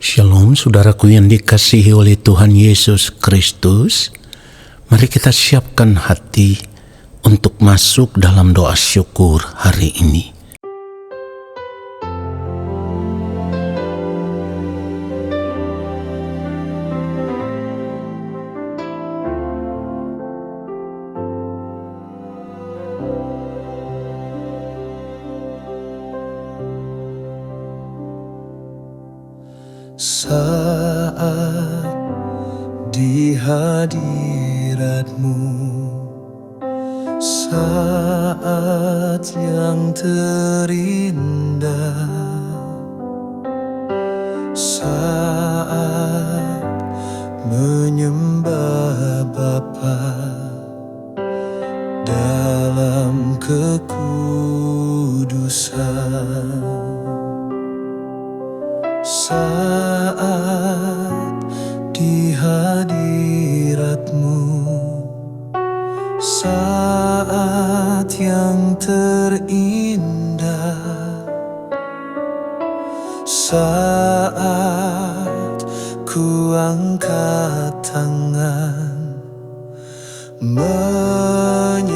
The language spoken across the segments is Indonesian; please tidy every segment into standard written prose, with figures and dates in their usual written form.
Shalom saudaraku yang dikasihi oleh Tuhan Yesus Kristus. Mari kita siapkan hati untuk masuk dalam doa syukur hari ini. Saat di hadirat-Mu, saat yang terindah, saat menyembah Bapa dalam kekudusan. Saat di hadirat-Mu, saat yang terindah, saat ku angkat tangan menyembah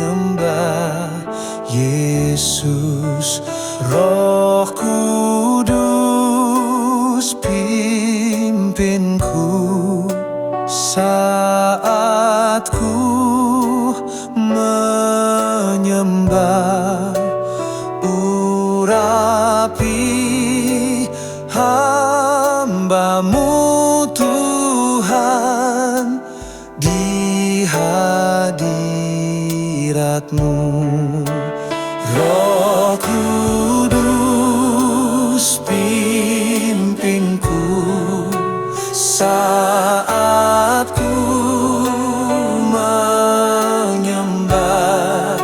Yesus. Roh Kudus pimpinku saat ku menyembah, urapi hamba-Mu Tuhan di hadirat-Mu. Roh Kudus pimpinku saat ku menyembah,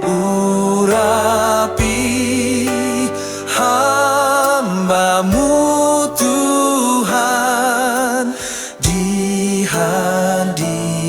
urapi hamba-Mu Tuhan di hadirat-Mu.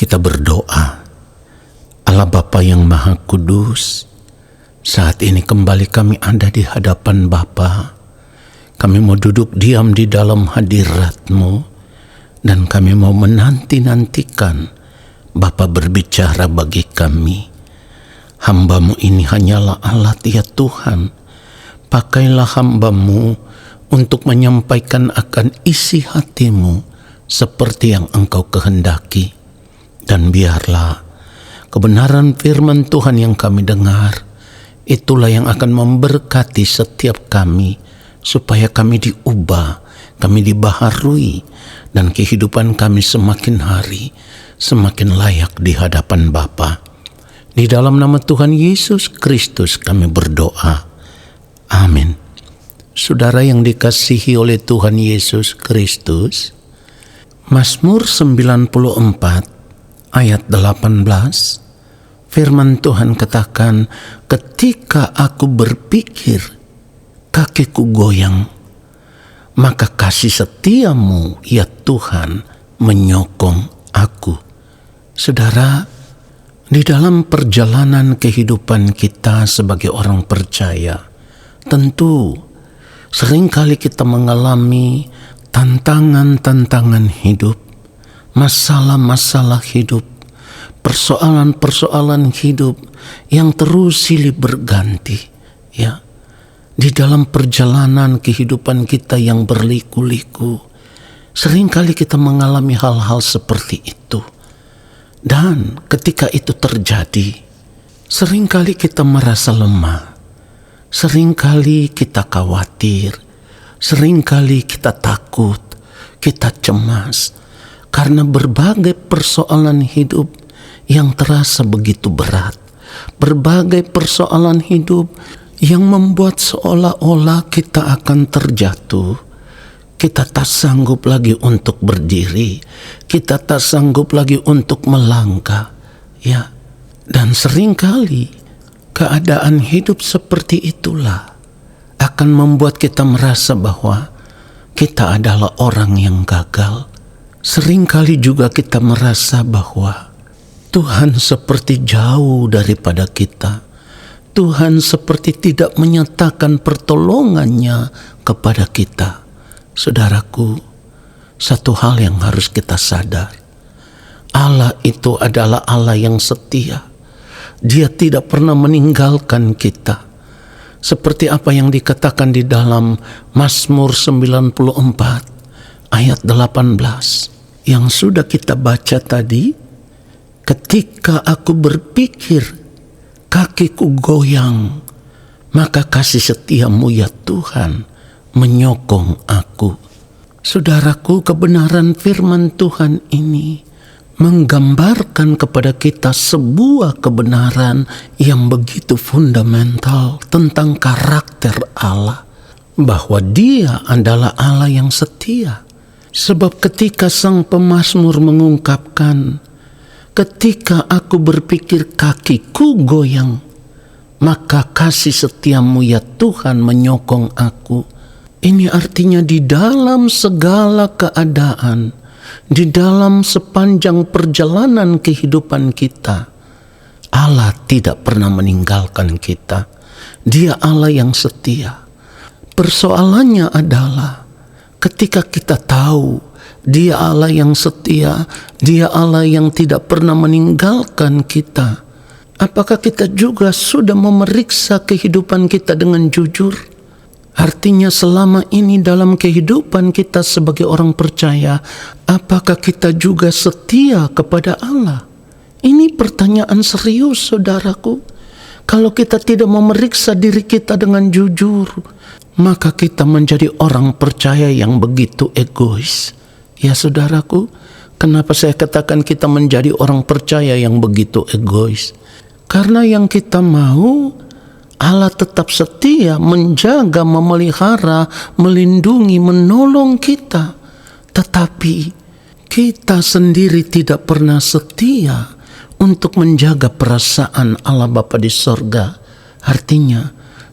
kita berdoa. Allah Bapa yang Maha Kudus, saat ini kembali kami ada di hadapan Bapa. Kami mau duduk diam di dalam hadirat-Mu, dan kami mau menanti-nantikan Bapa berbicara bagi kami. Hamba-Mu ini hanyalah Allah, ya Tuhan. Pakailah hamba-Mu untuk menyampaikan akan isi hati-Mu seperti yang Engkau kehendaki. Dan biarlah kebenaran firman Tuhan yang kami dengar, itulah yang akan memberkati setiap kami, supaya kami diubah, kami dibaharui, dan kehidupan kami semakin hari semakin layak di hadapan Bapa. Di dalam nama Tuhan Yesus Kristus kami berdoa. Amin. Saudara yang dikasihi oleh Tuhan Yesus Kristus, Mazmur 94 ayat 18, firman Tuhan katakan, ketika aku berpikir kakiku goyang, maka kasih setiamu ya Tuhan menyokong aku. Saudara, di dalam perjalanan kehidupan kita sebagai orang percaya, tentu seringkali kita mengalami tantangan-tantangan hidup, masalah-masalah hidup, persoalan-persoalan hidup yang terus silih berganti, ya. Di dalam perjalanan kehidupan kita yang berliku-liku, seringkali kita mengalami hal-hal seperti itu. Dan ketika itu terjadi, seringkali kita merasa lemah, seringkali kita khawatir, seringkali kita takut, kita cemas, karena berbagai persoalan hidup yang terasa begitu berat, berbagai persoalan hidup yang membuat seolah-olah kita akan terjatuh. Kita tak sanggup lagi untuk berdiri, kita tak sanggup lagi untuk melangkah, ya. Dan seringkali keadaan hidup seperti itulah akan membuat kita merasa bahwa kita adalah orang yang gagal. Seringkali juga kita merasa bahwa Tuhan seperti jauh daripada kita. Tuhan seperti tidak menyatakan pertolongannya kepada kita. Saudaraku, satu hal yang harus kita sadar, Allah itu adalah Allah yang setia. Dia tidak pernah meninggalkan kita. Seperti apa yang dikatakan di dalam Mazmur 94 ayat 18 yang sudah kita baca tadi, ketika aku berpikir kakiku goyang, maka kasih setiamu ya Tuhan menyokong aku. Saudaraku, kebenaran firman Tuhan ini menggambarkan kepada kita sebuah kebenaran yang begitu fundamental tentang karakter Allah, bahwa Dia adalah Allah yang setia. Sebab ketika sang pemazmur mengungkapkan, ketika aku berpikir kakiku goyang, maka kasih setiamu ya Tuhan menyokong aku. Ini artinya di dalam segala keadaan, di dalam sepanjang perjalanan kehidupan kita, Allah tidak pernah meninggalkan kita. Dia Allah yang setia. Persoalannya adalah ketika kita tahu Dia Allah yang setia, Dia Allah yang tidak pernah meninggalkan kita, apakah kita juga sudah memeriksa kehidupan kita dengan jujur? Artinya selama ini dalam kehidupan kita sebagai orang percaya, apakah kita juga setia kepada Allah? Ini pertanyaan serius, saudaraku. Kalau kita tidak memeriksa diri kita dengan jujur, maka kita menjadi orang percaya yang begitu egois. Ya saudaraku, kenapa saya katakan kita menjadi orang percaya yang begitu egois? Karena yang kita mau, Allah tetap setia menjaga, memelihara, melindungi, menolong kita. Tetapi kita sendiri tidak pernah setia untuk menjaga perasaan Allah Bapa di sorga. Artinya,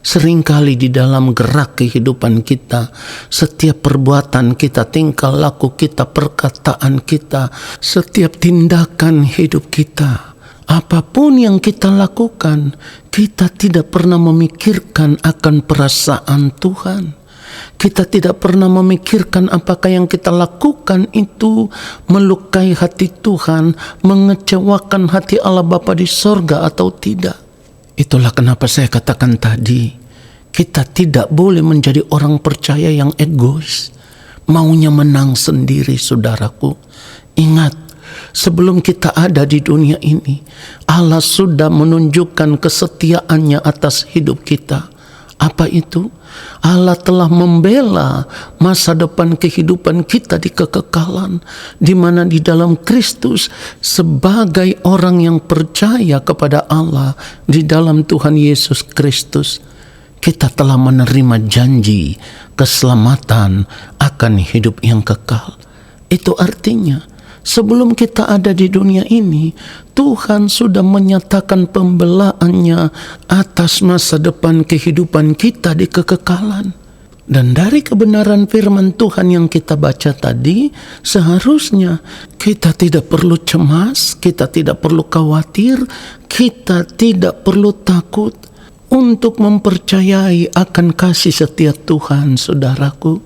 Seringkali di dalam gerak kehidupan kita, setiap perbuatan kita, tingkah laku kita, perkataan kita, setiap tindakan hidup kita, apapun yang kita lakukan, kita tidak pernah memikirkan akan perasaan Tuhan. Kita tidak pernah memikirkan apakah yang kita lakukan itu melukai hati Tuhan, mengecewakan hati Allah Bapa di sorga atau tidak. Itulah kenapa saya katakan tadi, kita tidak boleh menjadi orang percaya yang egois, maunya menang sendiri, saudaraku. Ingat, sebelum kita ada di dunia ini, Allah sudah menunjukkan kesetiaannya atas hidup kita. Apa itu? Allah telah membela masa depan kehidupan kita di kekekalan, di mana di dalam Kristus sebagai orang yang percaya kepada Allah di dalam Tuhan Yesus Kristus, kita telah menerima janji keselamatan akan hidup yang kekal. Itu artinya sebelum kita ada di dunia ini, Tuhan sudah menyatakan pembelaannya atas masa depan kehidupan kita di kekekalan. Dan dari kebenaran firman Tuhan yang kita baca tadi, seharusnya kita tidak perlu cemas, kita tidak perlu khawatir, kita tidak perlu takut untuk mempercayai akan kasih setia Tuhan, saudaraku.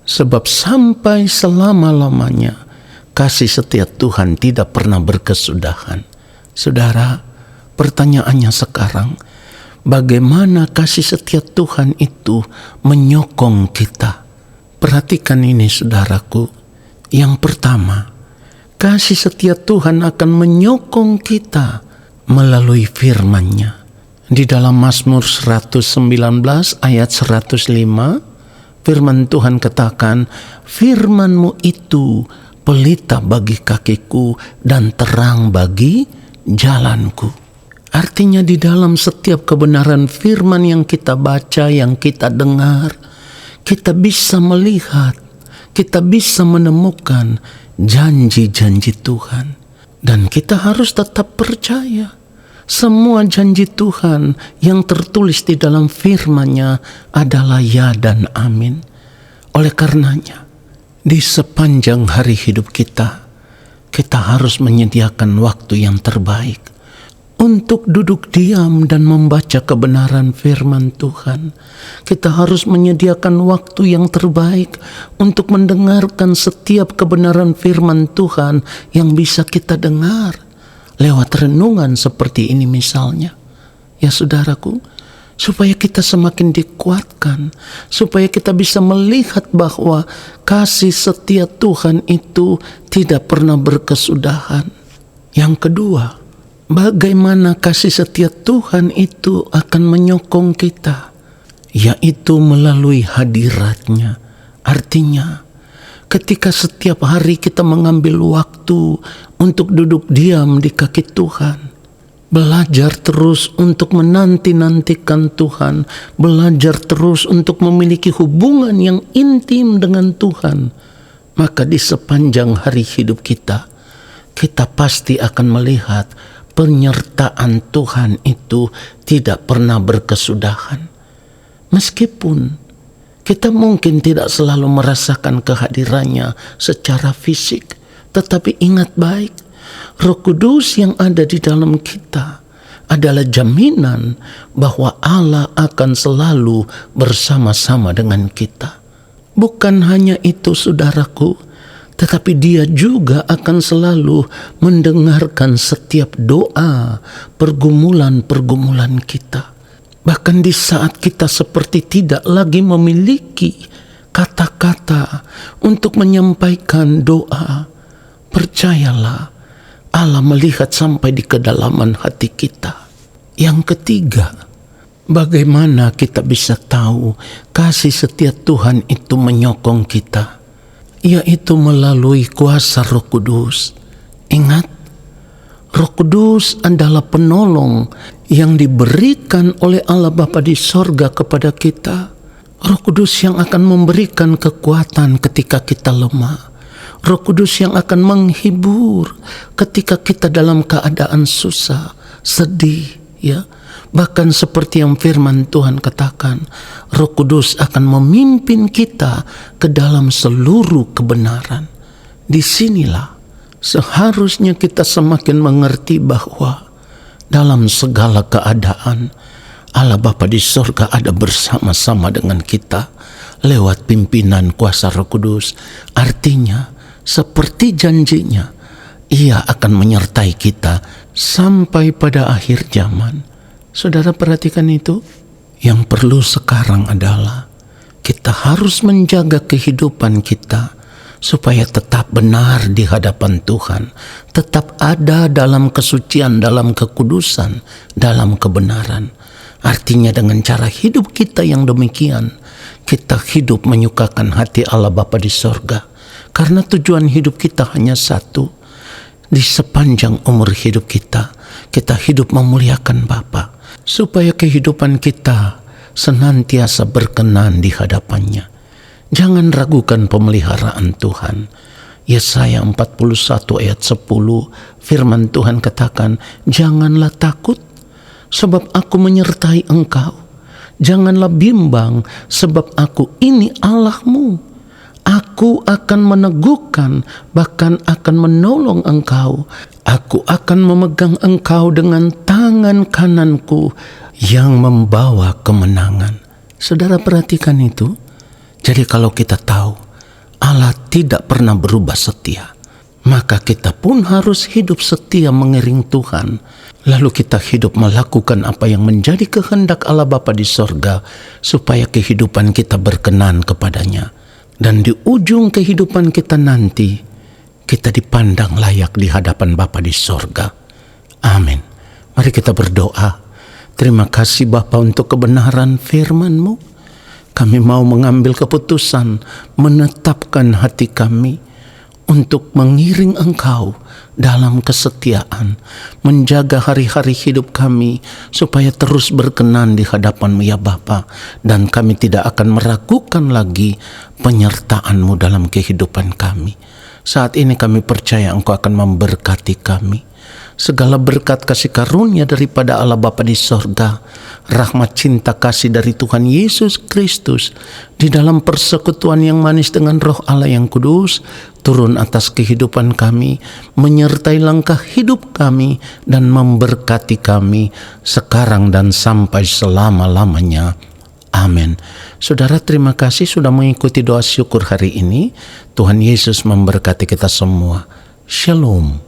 Sebab sampai selama-lamanya kasih setia Tuhan tidak pernah berkesudahan. Saudara, pertanyaannya sekarang, bagaimana kasih setia Tuhan itu menyokong kita? Perhatikan ini, saudaraku. Yang pertama, kasih setia Tuhan akan menyokong kita melalui firman-Nya. Di dalam Mazmur 119 ayat 105, firman Tuhan katakan, firman-Mu itu pelita bagi kakiku dan terang bagi jalanku. Artinya di dalam setiap kebenaran firman yang kita baca, yang kita dengar, kita bisa melihat, kita bisa menemukan janji-janji Tuhan. Dan kita harus tetap percaya semua janji Tuhan yang tertulis di dalam firman-Nya adalah ya dan amin. Oleh karenanya, di sepanjang hari hidup kita harus menyediakan waktu yang terbaik untuk duduk diam dan membaca kebenaran firman Tuhan. Kita harus menyediakan waktu yang terbaik untuk mendengarkan setiap kebenaran firman Tuhan yang bisa kita dengar lewat renungan seperti ini misalnya. Ya saudaraku, supaya kita semakin dikuatkan, supaya kita bisa melihat bahwa kasih setia Tuhan itu tidak pernah berkesudahan. Yang kedua, bagaimana kasih setia Tuhan itu akan menyokong kita, yaitu melalui hadirat-Nya. Artinya, ketika setiap hari kita mengambil waktu untuk duduk diam di kaki Tuhan, belajar terus untuk menanti-nantikan Tuhan, belajar terus untuk memiliki hubungan yang intim dengan Tuhan, maka di sepanjang hari hidup kita pasti akan melihat penyertaan Tuhan itu tidak pernah berkesudahan. Meskipun kita mungkin tidak selalu merasakan kehadirannya secara fisik, tetapi ingat baik, Roh Kudus yang ada di dalam kita adalah jaminan bahwa Allah akan selalu bersama-sama dengan kita. Bukan hanya itu, saudaraku, tetapi Dia juga akan selalu mendengarkan setiap doa, pergumulan-pergumulan kita. Bahkan di saat kita seperti tidak lagi memiliki kata-kata untuk menyampaikan doa, percayalah, Allah melihat sampai di kedalaman hati kita. Yang ketiga, bagaimana kita bisa tahu kasih setia Tuhan itu menyokong kita? Yaitu melalui kuasa Roh Kudus. Ingat, Roh Kudus adalah penolong yang diberikan oleh Allah Bapa di sorga kepada kita. Roh Kudus yang akan memberikan kekuatan ketika kita lemah. Roh Kudus yang akan menghibur ketika kita dalam keadaan susah, sedih, ya. Bahkan seperti yang firman Tuhan katakan, Roh Kudus akan memimpin kita ke dalam seluruh kebenaran. Disinilah seharusnya kita semakin mengerti bahwa dalam segala keadaan Allah Bapa di sorga ada bersama-sama dengan kita lewat pimpinan kuasa Roh Kudus. Artinya seperti janjinya, Ia akan menyertai kita sampai pada akhir zaman. Saudara perhatikan itu. Yang perlu sekarang adalah kita harus menjaga kehidupan kita supaya tetap benar di hadapan Tuhan, tetap ada dalam kesucian, dalam kekudusan, dalam kebenaran. Artinya dengan cara hidup kita yang demikian, kita hidup menyukakan hati Allah Bapa di sorga. Karena tujuan hidup kita hanya satu. Di sepanjang umur hidup kita hidup memuliakan Bapa, supaya kehidupan kita senantiasa berkenan di hadapannya. Jangan ragukan pemeliharaan Tuhan. Yesaya 41 ayat 10, firman Tuhan katakan, janganlah takut, sebab aku menyertai engkau. Janganlah bimbang, sebab aku ini Allahmu. Aku akan meneguhkan, bahkan akan menolong engkau. Aku akan memegang engkau dengan tangan kananku yang membawa kemenangan. Saudara perhatikan itu. Jadi kalau kita tahu Allah tidak pernah berubah setia, maka kita pun harus hidup setia mengiring Tuhan. Lalu kita hidup melakukan apa yang menjadi kehendak Allah Bapa di sorga, supaya kehidupan kita berkenan kepadanya. Dan di ujung kehidupan kita nanti, kita dipandang layak di hadapan Bapa di sorga. Amin. Mari kita berdoa. Terima kasih Bapa untuk kebenaran firman-Mu. Kami mau mengambil keputusan, menetapkan hati kami untuk mengiring Engkau dalam kesetiaan, menjaga hari-hari hidup kami supaya terus berkenan di hadapan-Mu ya Bapa, dan kami tidak akan meragukan lagi penyertaan-Mu dalam kehidupan kami. Saat ini kami percaya Engkau akan memberkati kami. Segala berkat kasih karunia daripada Allah Bapa di sorga, rahmat cinta kasih dari Tuhan Yesus Kristus, di dalam persekutuan yang manis dengan Roh Allah yang kudus, turun atas kehidupan kami, menyertai langkah hidup kami, dan memberkati kami sekarang dan sampai selama-lamanya. Amin. Saudara, terima kasih sudah mengikuti doa syukur hari ini. Tuhan Yesus memberkati kita semua. Shalom.